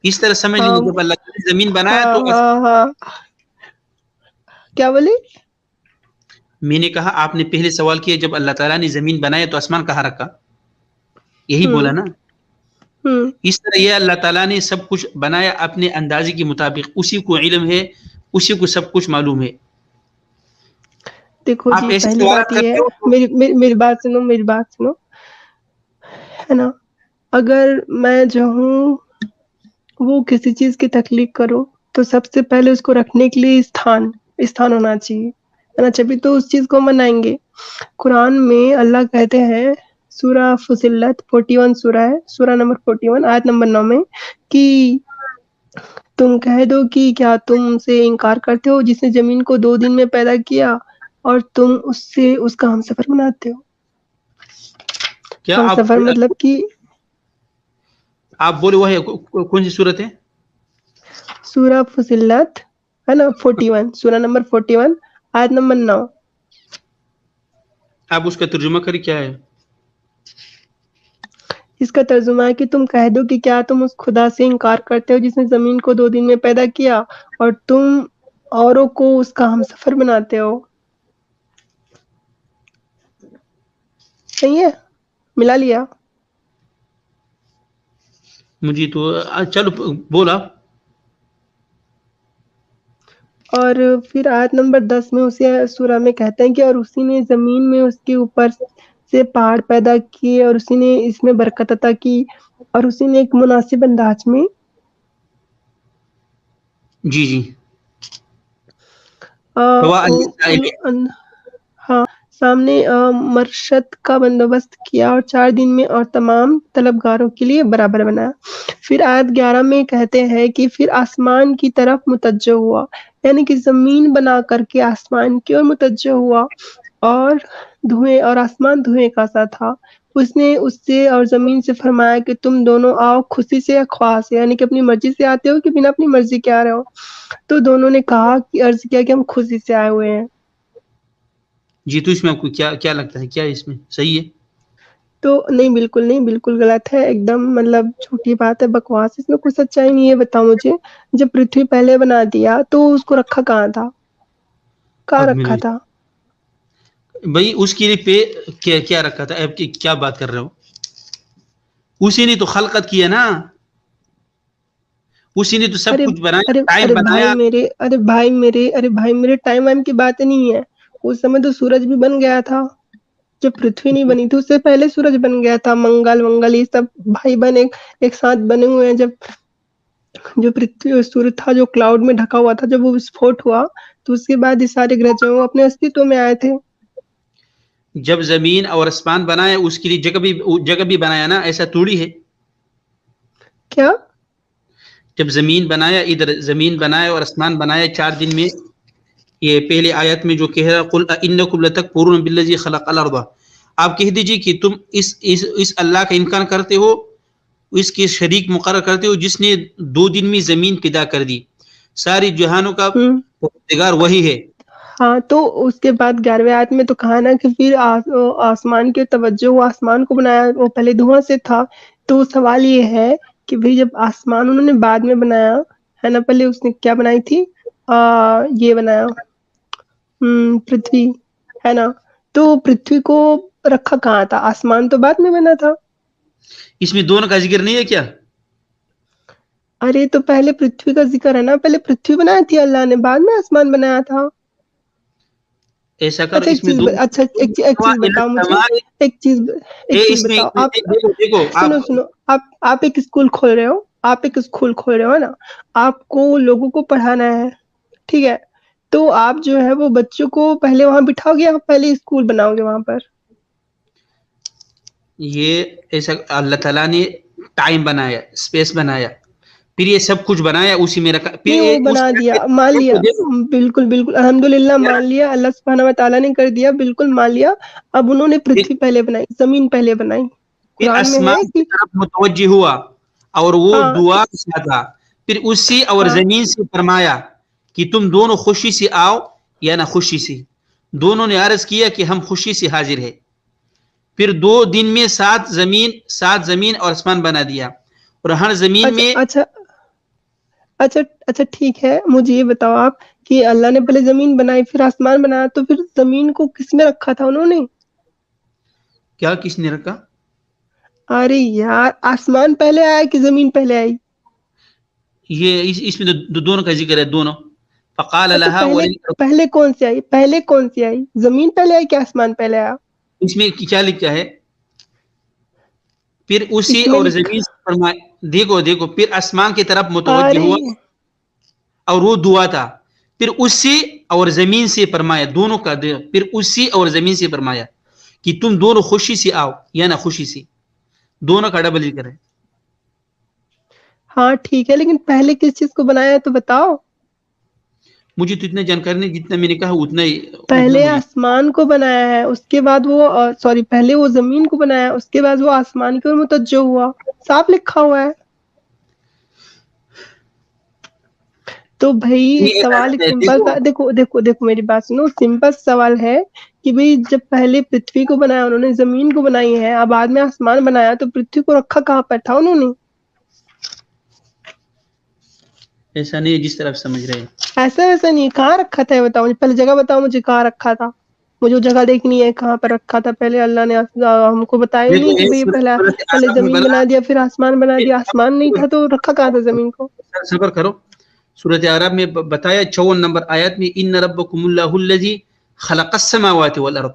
اس طرح سمجھ ہاں لیجیے جب اللہ تعالیٰ نے زمین بنایا ہاں تو ہاں ہاں کیا بولے؟ میں نے کہا آپ نے پہلے سوال کیا جب اللہ تعالیٰ نے زمین بنایا تو آسمان کہاں رکھا، یہی بولا نا. ہوں اس طرح یہ اللہ تعالیٰ نے سب کچھ بنایا اپنے اندازے کے مطابق، اسی کو علم ہے، اسی کو سب کچھ معلوم ہے. دیکھو آپ جی، ایسے پہلی بات سوالات یہ ہے، کرتے ہو تو میری بات سنو، میری بات سنو، ہے نا. اگر میں جو ہوں وہ کسی چیز کی تخلیق کروں تو سب سے پہلے اس کو رکھنے کے لیے استھان ہونا چاہیے، ہے نا، جبھی تو اس چیز کو منائیں گے. قرآن میں اللہ کہتے ہیں، سورہ فصلت 41 سورہ ہے، سورہ نمبر 41 آیت نمبر 9 میں، کہ تم کہہ دو کہ کیا تم سے انکار کرتے ہو جس نے زمین کو 2 دن میں پیدا کیا اور تم اس کا ہم سفر بناتے ہو. کیا ہم سفر مطلب کہ آپ بولے وہ ہے کون سی صورت ہے؟ سورہ فصلت ہے نا، 41 سورہ نمبر 41 آیت نمبر 9. آپ اس کا ترجمہ کریں کیا ہے؟ اس کا ترجمہ ہے کہ تم کہہ دو کہ کیا تم اس خدا سے انکار کرتے ہو جس نے زمین کو 2 دن میں پیدا کیا اور تم اوروں کو اس کا ہم سفر بناتے ہو. صحیح ہے، ملا لیا. مجھے تو چلو بولا. اور پھر آیت نمبر 10 میں اسی سورہ میں کہتے ہیں کہ اور اسی نے زمین میں اس کے اوپر سے پہاڑ پیدا کیے اور اسی نے اس میں برکت عطا کی اور اسی نے ایک مناسب انداز میں جی جی آ، ہوا ہاں سامنے مرشد کا بندوبست کیا اور 4 دن میں اور تمام طلبگاروں کے لیے برابر بنایا. پھر آیت 11 میں کہتے ہیں کہ پھر آسمان کی طرف متوجہ ہوا، یعنی کہ زمین بنا کر کے آسمان کی اور متوجہ ہوا اور دھوئیں اور آسمان دھوئیں کا سا تھا. اس نے اس سے اور زمین سے فرمایا کہ تم دونوں آؤ خوشی سے یا خواہ سے، یعنی کہ اپنی مرضی سے آتے ہو کہ بنا اپنی مرضی کے آ رہے ہو. تو دونوں نے کہا کہ عرض کیا کہ ہم خوشی سے آئے ہوئے ہیں. جی تو اس میں آپ کو کیا لگتا ہے، کیا اس میں صحیح ہے؟ تو نہیں، بالکل نہیں، بالکل غلط ہے، ایک دم مطلب جھوٹی بات ہے، بکواس، اس میں کوئی سچائی نہیں ہے. بتاؤ مجھے، جب پرتھوی پہلے بنا دیا تو اس کو رکھا کہاں تھا، کہاں رکھا تھا؟ بھائی اس کے لیے پہ کیا رکھا تھا؟ آپ کی کیا بات کر رہے ہو؟ اسی نے تو خلقت کیا نا، اسی نے تو سب ارے کچھ بنایا، ارے ٹائم ارے بھائی بنایا. میرے، ارے بھائی میرے ٹائم وائم کی بات نہیں ہے. اس سمے تو سورج بھی بن گیا تھا، جب پرتھوی نہیں بنی تھی اس سے پہلے سورج بن گیا تھا. منگل یہ سب بھائی بہن ایک ساتھ بنے ہوئے ہیں. جب جو پرتھوی سورج تھا جو کلاؤڈ میں ڈھکا ہوا تھا، جب وہ وسفوٹ ہوا تو اس کے بعد یہ سارے گرہ جو ہیں وہ اپنے استتو میں آئے تھے. جب زمین اور آسمان بنایا اس کے لیے جگہ بھی بنایا نا، ایسا تھوڑی ہے. کیا؟ جب زمین بنایا، ادھر زمین بنایا اور آسمان بنایا 4 دن میں. یہ پہلے آیت میں جو کہہ رہا قل انکم لتکفرون بالذی خلق الارض، آپ کہہ دیجئے کہ تم اس اللہ کا انکار کرتے ہو، اس کے شریک مقرر کرتے ہو جس نے 2 دن میں زمین پیدا کر دی. ساری جہانوں کا پروردگار وہی ہے. ہاں تو اس کے بعد 11ویں آیت میں تو کہا نا کہ پھر آسمان کے توجہ وہ آسمان کو بنایا، وہ پہلے دھواں سے تھا. تو سوال یہ ہے کہ بھئی جب آسمان انہوں نے بعد میں بنایا ہے نا، پہلے اس نے کیا بنائی تھی؟ یہ بنایا پرتھوی، ہے نا. تو پرتھوی کو رکھا کہاں تھا؟ آسمان تو بعد میں بنا تھا. اس میں دونوں کا ذکر نہیں ہے کیا؟ ارے تو پہلے پرتھوی کا ذکر ہے نا، پہلے پرتھوی بنائی تھی اللہ نے، بعد میں آسمان بنایا تھا. ایسا کرو اچھا اس میں ایک چیز بتاؤ مجھے، ایک چیز بتاؤ آپ، دیکھو سنو آپ ایک اسکول کھول رہے ہو نا، آپ کو لوگوں کو پڑھانا ہے، ٹھیک ہے، تو آپ جو ہے وہ بچوں کو پہلے وہاں بٹھاؤ گے، آپ پہلے اسکول بناؤ گے وہاں پر؟ یہ ایسا اللہ تعالیٰ نے ٹائم بنایا، اسپیس بنایا، پھر یہ سب کچھ بنایا اسی میں رکھا، پھر نہیں وہ بنا دیا، مان لیا، بالکل الحمدللہ مان لیا، اللہ سبحانہ و تعالیٰ نے کر دیا، بالکل مان لیا، اب انہوں نے پرتھوی پہلے بنائی، زمین پہلے بنائی، پھر قرآن میں ہے آسمان کی کہ طرف متوجہ ہوا اور وہ ہاں دعا کیا تھا، پھر اسی اور ہاں زمین سے فرمایا کہ تم دونوں خوشی سے آؤ یا نہ خوشی سے، دونوں نے عرض کیا کہ ہم خوشی سے حاضر ہے، پھر 2 دن میں 7 زمین اور آسمان بنا دیا، اور ہر زمین میں اچھا ٹھیک ہے، مجھے یہ بتاؤ آپ کہ اللہ نے پہلے زمین بنائی پھر آسمان بنایا، تو پھر زمین کو کس میں رکھا تھا انہوں نے؟ کیا کس نے رکھا؟ ارے یار آسمان پہلے آیا کہ زمین پہلے آئی؟ یہ اس میں دونوں کا ذکر ہے، دونوں، فقال اچھا لها پہلے کون سی آئی؟ زمین پہلے آئی کہ آسمان پہلے آیا؟ اس میں کیا لکھا ہے؟ پھر اسی اس میں اور زمین سے فرمایا، دیکھو پھر آسمان کی طرف متوجہ ارے ہوا اور وہ دعا تھا، پھر اسی اور زمین سے فرمایا، دونوں کا پھر اسی اور زمین سے فرمایا کہ تم دونوں خوشی سے آؤ یا نہ خوشی سے، دونوں کا ڈبل ذکر ہے۔ ہاں ٹھیک ہے، لیکن پہلے کس چیز کو بنایا ہے تو بتاؤ؟ مجھے تو اتنا جانکاری نہیں، جتنا میں نے کہا اتنا پہلے مجھے۔ آسمان کو بنایا ہے، اس کے بعد پہلے وہ زمین کو بنایا، اس کے بعد وہ آسمان کی اور متوجہ ہوا، صاف لکھا ہوا ہے۔ تو بھائی سوال ایک سمپل دیکھو تھا، دیکھو میری بات سنو، سمپل سوال ہے کہ بھئی جب پہلے پرتھوی کو بنایا انہوں نے، زمین کو بنائی ہے، اب بعد میں آسمان بنایا، تو پرتھوی کو رکھا کہاں پر تھا انہوں نے؟ ایسا نہیں ہے جس طرح آپ سمجھ رہے ہیں۔ ایسا ویسا نہیں، کہاں رکھا تھا یہ بتاؤ مجھے، پہلے جگہ بتاؤ مجھے کہاں رکھا تھا، مجھے وہ جگہ دیکھنی ہے کہاں پر رکھا تھا، پہلے اللہ نے ہم کو بتایا ہی دیکھو نہیں کہ بھئی پہلے آرام میں زمین بنا دیا پھر آسمان بنا دیا، آسمان نہیں تھا تو رکھا کہاں تھا زمین کو؟ صبر کرو، سورۃ اعراف میں بتایا 54 نمبر آیت میں، ان ربکم اللہ الذی خلق السماوات والارض،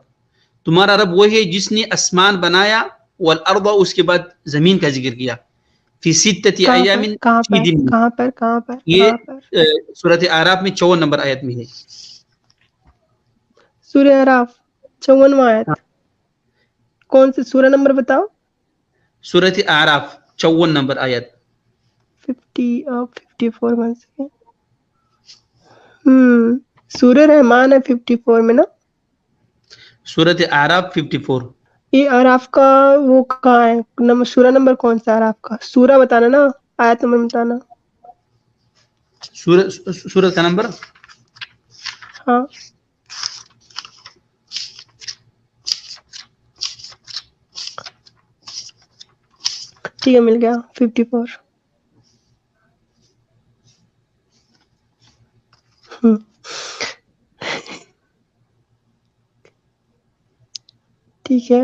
تمہارا رب وہی ہے جس نے آسمان بنایا، والارض اس کے بعد زمین کا ذکر کیا، فی ستۃ ایام، 6 دن میں، کہاں پر؟ یہ سورۃ اعراف میں 54 نمبر آیت میں ہے۔ سورہ اعراف 54واں آیت، کون سی سورہ نمبر بتاؤ؟ سورۃ اعراف 54 نمبر آیت۔ 54 میں سے سورہ رحمان ہے 54 میں نا؟ سورۃ اعراف 54۔ یہ اعراف کا وہ کہاں ہے سورہ نمبر کون سا اعراف کا؟ سورہ بتانا نا، آیت نمبر بتانا۔ سورۃ کا نمبر ہاں ٹھیک ہے، مل گیا 54۔ ٹھیک ہے،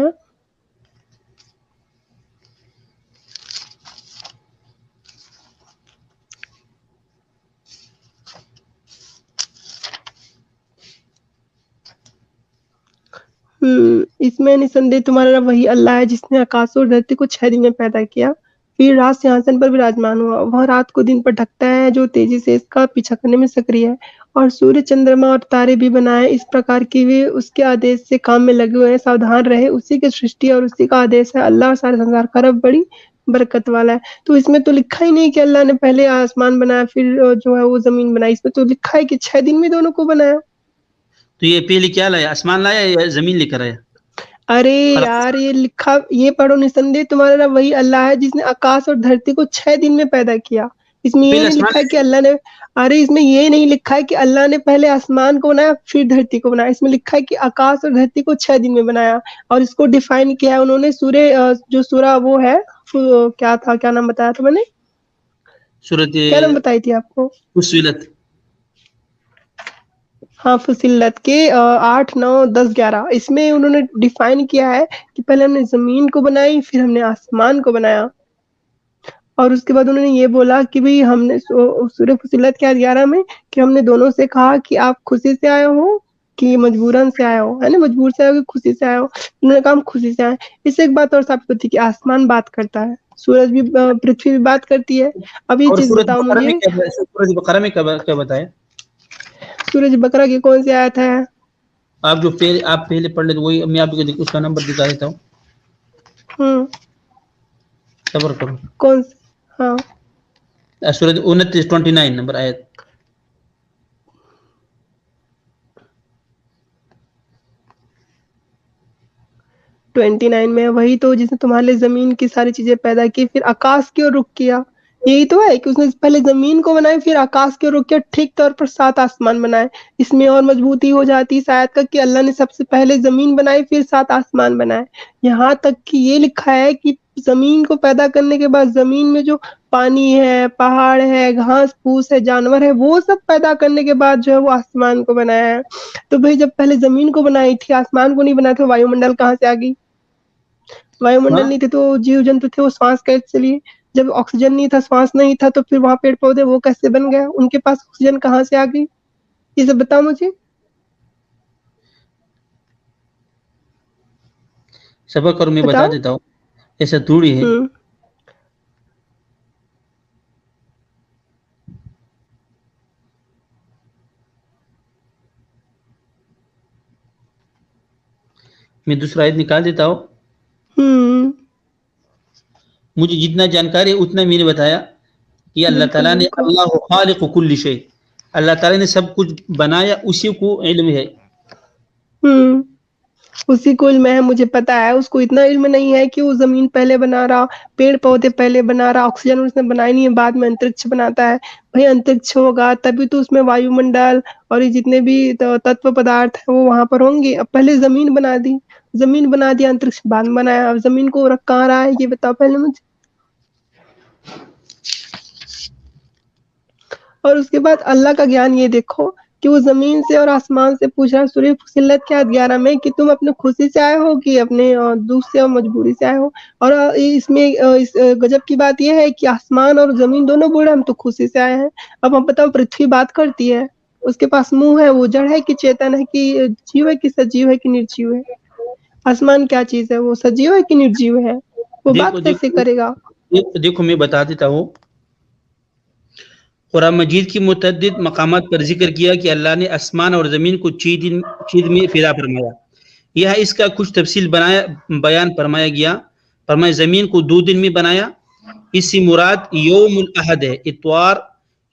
اس میں نسندے تمہارا وہی اللہ ہے جس نے آکاش اور دھرتی کو 6 دن میں پیدا کیا، پھر رات سنہاسن پر وراجمان ہوا، وہ رات کو دن پر ڈھکتا ہے، جو تیزی سے اس کا پیچھا کرنے میں سکری ہے، اور سورج چندرما اور تارے بھی بنائے اس پرکار کی وہ اس کے آدیش سے کام میں لگے ہوئے ہیں، ساودھان رہے، اسی کی سرشٹی اور اسی کا آدیش ہے، اللہ سارے سنسار کا رب بڑی برکت والا ہے۔ تو اس میں تو لکھا ہی نہیں کہ اللہ نے پہلے آسمان بنایا پھر جو ہے وہ زمین بنائی، اس میں تو لکھا ہے کہ 6 دن میں دونوں کو بنایا۔ تو یہ پہلے کیا لایا، آسمان لایا یا زمین لے کر آیا؟ ارے یار یہ لکھا، یہ پڑھو نسندے تمہارا وہی اللہ ہے جس نے آکاش اور دھرتی کو 6 دن میں پیدا کیا، اس میں یہ پہلے نہیں آسمان لکھا ہے کہ اللہ نے، ارے اس میں یہ نہیں لکھا ہے کہ اللہ نے پہلے آسمان کو بنایا پھر دھرتی کو بنایا، اس میں لکھا ہے کہ آکاش اور دھرتی کو 6 دن میں بنایا، اور اس کو ڈیفائن کیا ہے انہوں نے جو سورہ وہ ہے، کیا تھا، کیا نام بتایا تھا میں نے، سورۃ کیا نام بتائی تھی آپ کو؟ فصلت۔ ہاں فصلت کے 8 9 10 11، اس میں انہوں نے ڈیفائن کیا ہے کہ پہلے ہم نے زمین کو بنائی پھر ہم نے آسمان کو بنایا، اور اس کے بعد انہوں نے یہ بولا کہ بھئی ہم نے سورہ فصلت کے 11 میں کہ ہم نے دونوں سے کہا کہ آپ خوشی سے آئے ہو کہ مجبوراً سے آیا ہو، ہے نا، مجبور سے آیا ہو کہ خوشی سے آیا ہو. انہوں نے کہا ہم خوشی سے آئے. اس سے ایک بات اور ثابت ہوتی ہے کہ آسمان بات کرتا ہے، سورج بھی پرتھوی بھی بات کرتی ہے. اب یہ اور چیز بتاؤ مجھے، سورج بقرہ میں کیا بتایا؟ سورج بقرہ کی کون سی آیت ہے؟ آپ جو آپ پہلے پڑھ لیں وہی میں آپ کو اس کا نمبر دکھا دیتا ہوں. صبر کرو. کون سی؟ ہاں سورج 29 نمبر آیت. ٹوینٹی 29 میں وہی تو جس نے تمہارے لیے زمین کی ساری چیزیں پیدا کی پھر آکاش کی اور رخ کیا. یہی تو ہے کہ اس نے پہلے زمین کو بنائے پھر آکاش کی اور رخ کیا، ٹھیک طور پر 7 آسمان بنائے. اس میں اور مضبوطی ہو جاتی ہے شاید کا کہ اللہ نے سب سے پہلے زمین بنائی پھر 7 آسمان بنائے. یہاں تک کہ یہ لکھا ہے کہ زمین کو پیدا کرنے کے بعد زمین میں جو پانی ہے، پہاڑ ہے، گھاس پھوس ہے، جانور ہے، وہ سب پیدا کرنے کے بعد جو ہے وہ آسمان کو بنایا ہے. تو بھائی جب پہلے زمین کو بنائی تھی، آسمان کو نہیں بنایا تھا، وایو منڈل کہاں سے آ گئی؟ وایو منڈل ہاں نہیں تھے تو جیو جنتو تھے وہ سانس کیسے لیے؟ جب آکسیجن نہیں تھا، سانس نہیں تھا، تو پھر وہاں پیڑ پودے وہ کیسے بن گیا؟ ان کے پاس آکسیجن کہاں سے آ گئی؟ یہ سب بتاؤ مجھے. صبر کرو میں بتا بتاؤ. دیتا ہوں. ایسا تھوڑی ہے. میں دوسرا آیت نکال دیتا ہوں. مجھے جتنا جانکاری ہے اتنا میں نے بتایا کہ اللہ بالکل تعالیٰ نے بالکل. اللہ خالق کل شیء، اللہ تعالیٰ نے سب کچھ بنایا، اسی کو علم ہے. اسی کو علم ہے، مجھے پتا ہے. اس کو اتنا علم نہیں ہے کہ وہ زمین پہلے بنا رہا، پیڑ پودے پہلے بنا رہا، آکسیجن اس نے بنائی نہیں ہے، بعد میں انترکش بناتا ہے. بھائی انترکش ہوگا تبھی تو اس میں وایو منڈل اور یہ جتنے بھی تتو پدارتھ ہیں وہ وہاں پر ہوں گے. اب پہلے زمین بنا دی، زمین بنا دیا، انترکش بعد میں بنایا. اب زمین کو رکھ کہاں رہا ہے یہ بتاؤ پہلے مجھے. اور اس کے بعد اللہ کا گیان یہ دیکھو کہ وہ زمین سے اور آسمان سے پوچھ رہا ہے سورہ فصلت کے آیت 11 میں کہ تم اپنے خوشی سے آئے ہو کہ اپنے دکھ سے اور مجبوری سے آئے ہو. اور اس میں گجب کی بات یہ ہے کہ آسمان اور زمین دونوں بول رہے ہیں ہم تو خوشی سے آئے ہیں. اب ہم بتاؤ پرتھوی بات کرتی ہے، اس کے پاس منہ ہے، وہ جڑ ہے کہ چیتن ہے، کہ جیو ہے کہ سجیو ہے کہ نرجیو ہے؟ آسمان کیا چیز ہے؟ وہ سجیو ہے کہ نرجیو ہے؟ وہ دیکھو بات کیسے دیکھو کرے گا؟ دیکھو میں بتا دیتا ہوں. قرآن مجید کی متعدد مقامات پر ذکر کیا کہ اللہ نے آسمان اور زمین کو چھ دن میں پیدا فرمایا. یہ اس کا کچھ تفصیل بیان فرمایا گیا. فرمایا زمین کو 2 دن میں بنایا. اس سے مراد یوم الاحد ہے، اتوار،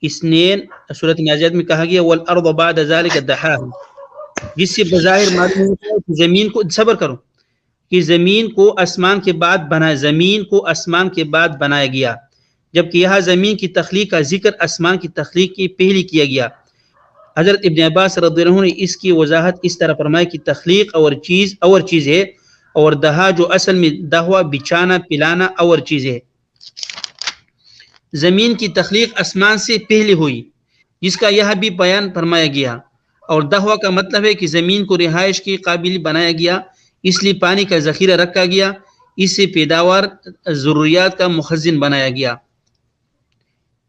اثنین. سورۃ نازعات میں کہا گیا والارض بعد ذلك دحاها، جس سے بظاہر معلوم ہوتا ہے کہ زمین کو، صبر کرو، کہ زمین کو آسمان کے بعد بنایا، زمین کو آسمان کے بعد بنایا گیا. جبکہ یہاں زمین کی تخلیق کا ذکر آسمان کی تخلیق کی پہلی کیا گیا. حضرت ابن عباس رضی اللہ عنہ نے اس کی وضاحت اس طرح فرمائی کہ تخلیق اور چیز ہے، اور دہا جو اصل میں دہوا، بچھانا، پلانا اور چیز ہے. زمین کی تخلیق آسمان سے پہلے ہوئی، جس کا یہ بھی بیان فرمایا گیا. اور دہوا کا مطلب ہے کہ زمین کو رہائش کے قابل بنایا گیا، اس لیے پانی کا ذخیرہ رکھا گیا، اس سے پیداوار، ضروریات کا مخزن بنایا گیا.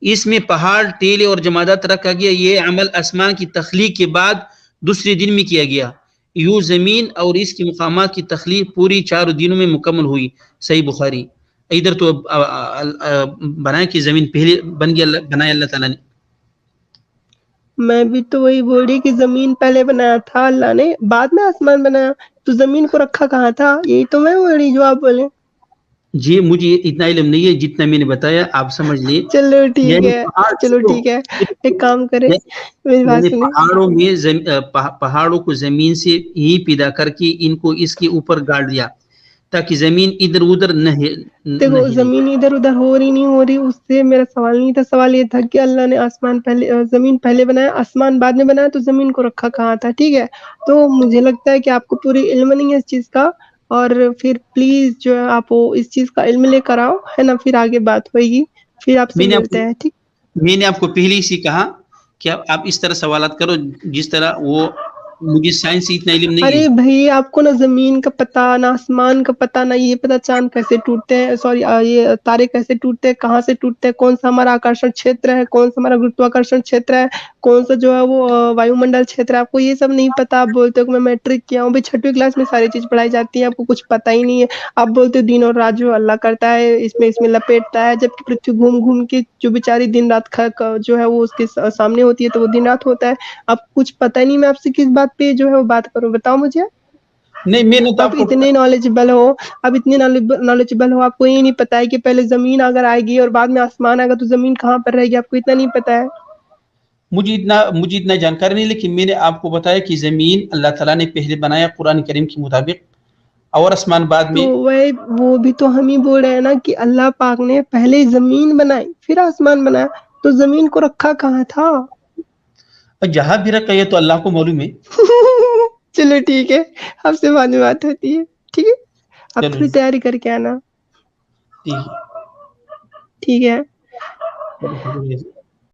اس میں پہاڑ، ٹیلے اور جمادات رکھا گیا. یہ عمل آسمان کی تخلیق کے بعد دوسرے دن میں کیا گیا. یوں زمین اور اس کے مقامات کی تخلیق پوری 4 دنوں میں مکمل ہوئی. صحیح بخاری. ادھر تو بنایا کہ زمین پہلے بن گیا، بنایا اللہ تعالیٰ نے. میں بھی تو وہی بول رہی کہ زمین پہلے بنایا تھا اللہ نے، بعد میں آسمان بنایا. تو زمین کو رکھا کہاں تھا؟ یہی تو میں بول رہی جو آپ بولے. جی مجھے اتنا علم نہیں ہے، جتنا میں نے بتایا آپ سمجھ لیے. چلو ٹھیک یعنی ہے، چلو ٹھیک ہے، ایک کام کرے میری بات یعنی سنیں. پہاڑوں کو زمین سے ہی پیدا کر کے ان کو اس کے اوپر گاڑ دیا تاکہ زمین ادھر ادھر نہ دیکھو ہلے. زمین ادھر ادھر ہو رہی نہیں ہو رہی، اس سے میرا سوال نہیں تھا. سوال یہ تھا کہ اللہ نے زمین پہلے بنایا، آسمان بعد میں بنایا، تو زمین کو رکھا کہاں تھا؟ ٹھیک ہے، تو مجھے لگتا ہے کہ آپ کو پوری علم نہیں ہے اس چیز کا، اور پھر پلیز جو ہے آپ اس چیز کا علم لے کر آؤ، ہے نا، پھر آگے بات ہوئے گی، پھر آپ سے ملتے ہیں. ٹھیک، میں نے آپ کو پہلے ہی کہا کہ آپ اس طرح سوالات کرو جس طرح وہ مجھے سائنس سے اتنا علم نہیں ارے ہے. بھائی آپ کو نہ زمین کا پتا نہ آسمان کا پتا نہ یہ پتا چاند کیسے ٹوٹتے ہیں، سوری یہ تارے کیسے ٹوٹتے ہیں، کہاں سے ٹوٹتے ہیں، کون سا ہمارا آکرشن چھیتر ہے، کون سا ہمارا گرتواکرشن چھیتر ہے، کون سا جو ہے وہ وایو منڈل چھیتر ہے، آپ کو یہ سب نہیں پتا. آپ بولتے ہو کہ میں میٹرک کیا ہوں، بھائی 6ویں کلاس میں ساری چیز پڑھائی جاتی ہے، آپ کو کچھ پتا ہی نہیں ہے. آپ بولتے ہو دن اور رات جو اللہ کرتا ہے اس میں لپیٹتا ہے، جبکہ پرتھوی گھوم گھوم کے جو بیچاری دن رات جو ہے وہ اس کے سامنے ہوتی ہے تو وہ دن رات ہوتا ہے. آپ کچھ پتا ہی نہیں، میں آپ سے کس بات پہ جو ہے وہ بات کروں، بتاؤ مجھے. نہیں میں نے تو آپ آپ کو اتنے نالجبل ہو، اب اتنے نالجبل ہو، آپ کو یہ نہیں پتا ہے کہ پہلے زمین اگر آئے گی اور بعد میں آسمان آئے گا تو زمین کہاں پر رہے گی، آپ کو اتنا نہیں پتا ہے. مجھے اتنا جانکاری نہیں، لیکن میں نے آپ کو بتایا کہ زمین اللہ تعالیٰ نے پہلے بنایا قرآن کریم کے مطابق، اور آسمان بعد تو میں. وہ بھی تو ہم ہی بول رہے ہیں نا کہ اللہ پاک نے پہلے زمین بنائی پھر آسمان بنایا، تو زمین کو رکھا کہاں تھا؟ جہاں بھی رکھا ہے تو اللہ کو معلوم ہے. چلو ٹھیک ہے، آپ سے بعد میں بات ہوتی ہے، ٹھیک ہے. اب چلو تھوڑی تیاری کر کے آنا. ٹھیک ہے. ٹھیک ہے.